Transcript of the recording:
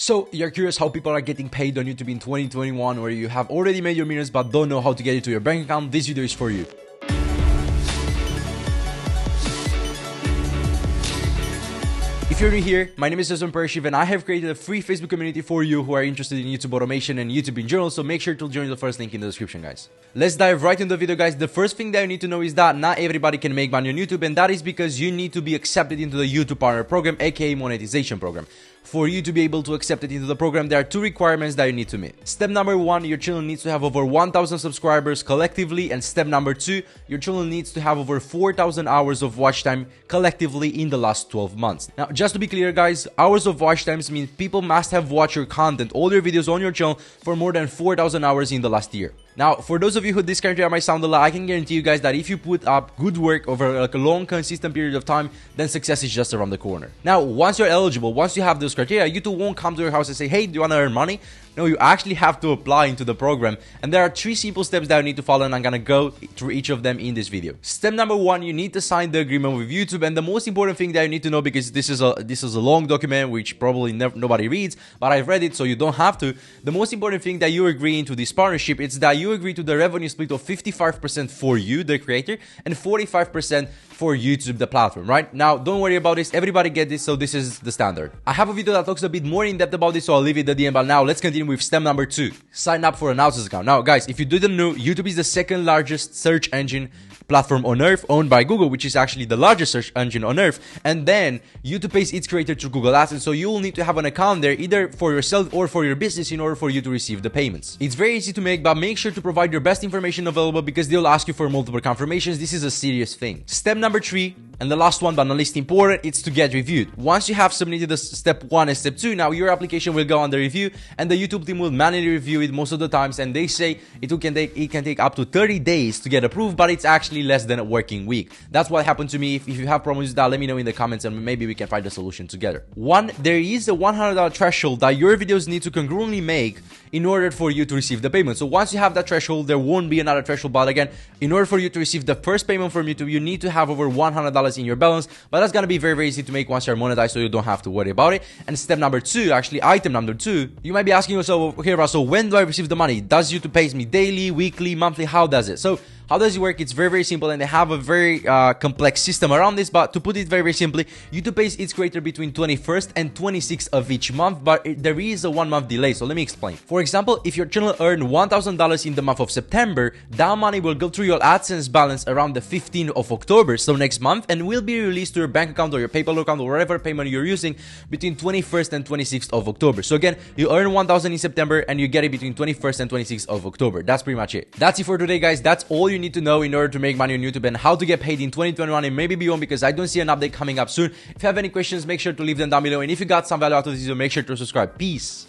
So you're curious how people are getting paid on YouTube in 2021, or you have already made your millions but don't know how to get it to your bank account? This video is for you. If you're new here, my name is Untitled, and I have created a free Facebook community for you who are interested in YouTube automation and YouTube in general, so make sure to join the first link in the description, guys. Let's dive right into the video, guys. The first thing that you need to know is that not everybody can make money on YouTube, and that is because you need to be accepted into the YouTube Partner Program, aka monetization program. For you to be able to accept it into the program, there are two requirements that you need to meet. Step number one, your channel needs to have over 1,000 subscribers collectively, and step number two, your channel needs to have over 4,000 hours of watch time collectively in the last 12 months. Now, just to be clear, guys, hours of watch times mean people must have watched your content, all your videos on your channel for more than 4,000 hours in the last year. Now, for those of you who this criteria might sound a lot, I can guarantee you guys that if you put up good work over like a long, consistent period of time, then success is just around the corner. Now, once you're eligible, once you have those criteria, YouTube won't come to your house and say, hey, do you want to earn money? No, you actually have to apply into the program, and there are three simple steps that you need to follow, and I'm gonna go through each of them in this video. Step number one, you need to sign the agreement with YouTube, and the most important thing that you need to know, because this is a long document which probably nobody reads, but I've read it, so you don't have to. The most important thing that you agree into this partnership is that you agree to the revenue split of 55% for you, the creator, and 45% for YouTube, the platform. Right now, don't worry about this. Everybody get this, so this is the standard. I have a video that talks a bit more in depth about this, so I'll leave it at the end. But now let's continue with step number two. Sign up for an Outsource account. Now, guys, if you didn't know, YouTube is the second largest search engine platform on earth, owned by Google, which is actually the largest search engine on earth. And then YouTube pays its creator through Google Ads, and so you will need to have an account there, either for yourself or for your business, in order for you to receive the payments. It's very easy to make, but make sure to provide your best information available, because they'll ask you for multiple confirmations. This is a serious thing. Step number three, and the last one but not least important, it's to get reviewed. Once you have submitted the step one and step two, now your application will go under review, and the YouTube team will manually review it most of the times, and they say it can take up to 30 days to get approved, but it's actually less than a working week. That's what happened to me. If you have problems with that, let me know in the comments, and maybe we can find a solution together. One, there is a $100 threshold that your videos need to congruently make in order for you to receive the payment. So once you have that threshold, there won't be another threshold, but again, in order for you to receive the first payment from YouTube, you need to have over $100 in your balance, but that's gonna be very, very easy to make once you're monetized, so you don't have to worry about it. And step number two, actually item number two, you might be asking yourself, okay, Russell, when do I receive the money? Does YouTube pay me daily, weekly, monthly? How does it? So how does it work? It's very, very simple, and they have a very complex system around this, but to put it very, very simply, YouTube pays its creator between 21st and 26th of each month, but there is a 1 month delay, so let me explain. For example, if your channel earned $1,000 in the month of September, that money will go through your AdSense balance around the 15th of October, so next month, and will be released to your bank account or your PayPal account or whatever payment you're using between 21st and 26th of October. So again, you earn $1,000 in September, and you get it between 21st and 26th of October. That's pretty much it. That's it for today, guys. That's all you need to know in order to make money on YouTube and how to get paid in 2021 and maybe beyond, because I don't see an update coming up soon. If you have any questions, make sure to leave them down below, and if you got some value out of this video, make sure to subscribe. Peace.